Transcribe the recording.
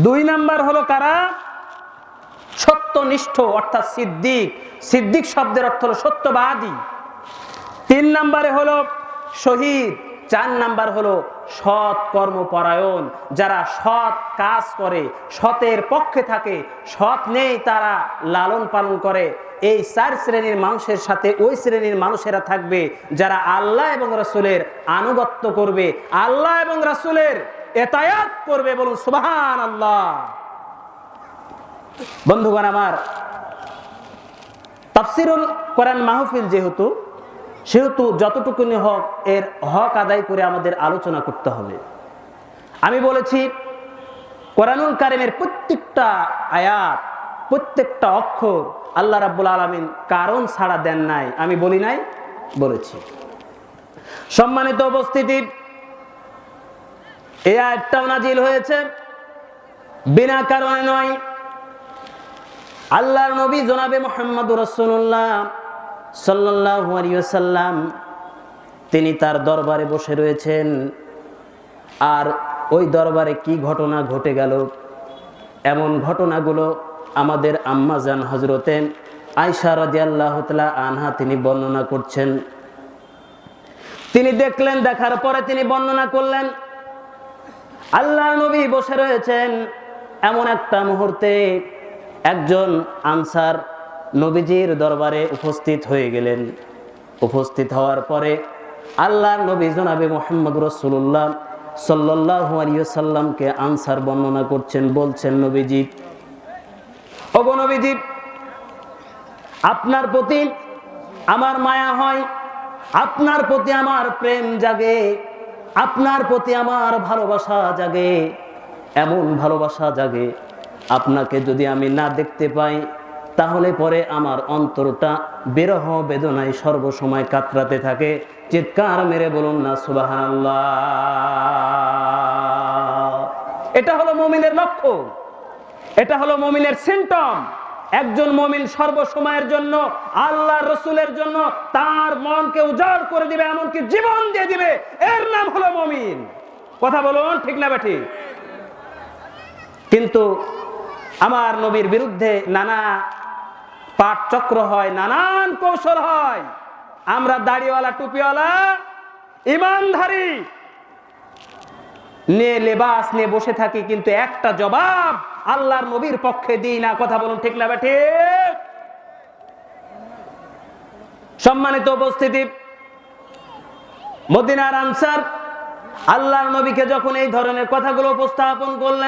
দুই নাম্বার হলো কারা? সত্যনিষ্ঠ অর্থাৎ সিদ্দিক। সিদ্দিক শব্দের অর্থ হলো সত্যবাদী। তিন নাম্বারে হলো শহীদ। চার নাম্বার হলো সৎ কর্মপরায়ণ, যারা সৎ কাজ করে, সতের পক্ষে থাকে, সৎ নেই তারা লালন পালন করে। এই চার শ্রেণীর মানুষের সাথে ওই শ্রেণীর মানুষেরা থাকবে যারা আল্লাহ এবং রাসূলের আনুগত্য করবে, আল্লাহ এবং রাসূলের এতায়াত করবে। বলুন সুবহানাল্লাহ। বন্ধুগণ আমার, তাফসীরুল কোরআন মাহফিল সেহেতু যতটুকুনি হক এর হক আদায় করে আমাদের আলোচনা করতে হবে। আমি বলেছি কোরআনুল কারীমের প্রত্যেকটা আয়াত, প্রত্যেকটা অক্ষর আল্লাহ রাব্বুল আলামিন কারণ ছাড়া দেন নাই। আমি বলি নাই, বলেছি। সম্মানিত উপস্থিতি, এই আয়াতটাও নাজিল হয়েছে বিনা কারণে নয়। আল্লাহর নবী জনাবে মুহাম্মদুর রাসূলুল্লাহ সাল্লাল্লাহু আলাইহি ওয়াসাল্লাম তিনি তার দরবারে বসে রয়েছেন। আর ওই দরবারে কি ঘটনা ঘটে গেল, এমন ঘটনাগুলো আমাদের আম্মা জান হযরতে আয়েশা রাদিয়াল্লাহু তাআলা আনহা তিনি বর্ণনা করছেন। তিনি দেখলেন, দেখার পরে তিনি বর্ণনা করলেন, আল্লাহর নবী বসে রয়েছেন। এমন একটা মুহূর্তে একজন আনসার নবীজির দরবারে উপস্থিত হয়ে গেলেন। উপস্থিত হওয়ার পরে আল্লাহর নবী জনাবে মুহাম্মদ রাসূলুল্লাহ সাল্লাল্লাহু আলাইহি ওয়াসাল্লামকে আনসার বর্ণনা করছেন। বলছেন, নবীজি, ওগো নবীজি, আপনার প্রতি আমার মায়া হয়, আপনার প্রতি আমার প্রেম জাগে, আপনার প্রতি আমার ভালোবাসা জাগে। এমন ভালোবাসা জাগে, আপনাকে যদি আমি না দেখতে পাই তাহলে পরে আমার অন্তরটা বিরহ বেদনায় সর্বসময় কাতরাতে থাকে। চিৎকার মেরে বলুন না সুবহানাল্লাহ। এটা হলো মুমিনের লক্ষ্য, এটা হলো মুমিনের সিম্পটম। একজন মুমিন সর্বসময়ের জন্য আল্লাহর রাসূলের জন্য তার মনকে উজাড় করে দিবে, এমনকি জীবন দিয়ে দিবে। এর নাম হলো মুমিন। কথা বলুন, ঠিক না বেঠিক? কিন্তু আমার নবীর বিরুদ্ধে নানা পাঠচক্র হয়, নানান কৌশল হয়। আমরা দাড়িওয়ালা, টুপিওয়ালা, ইমানধারী নিয়ে লেবাস নিয়ে বসে থাকি, কিন্তু একটা জবাব আল্লাহর নবীর পক্ষে দিই না। কথা বলুন, ঠিক না বেঠিক? সম্মানিত উপস্থিতি, মদিনার আনসার আল্লাহর নবীকে যখন এই ধরনের কথাগুলো উপস্থাপন করলেন,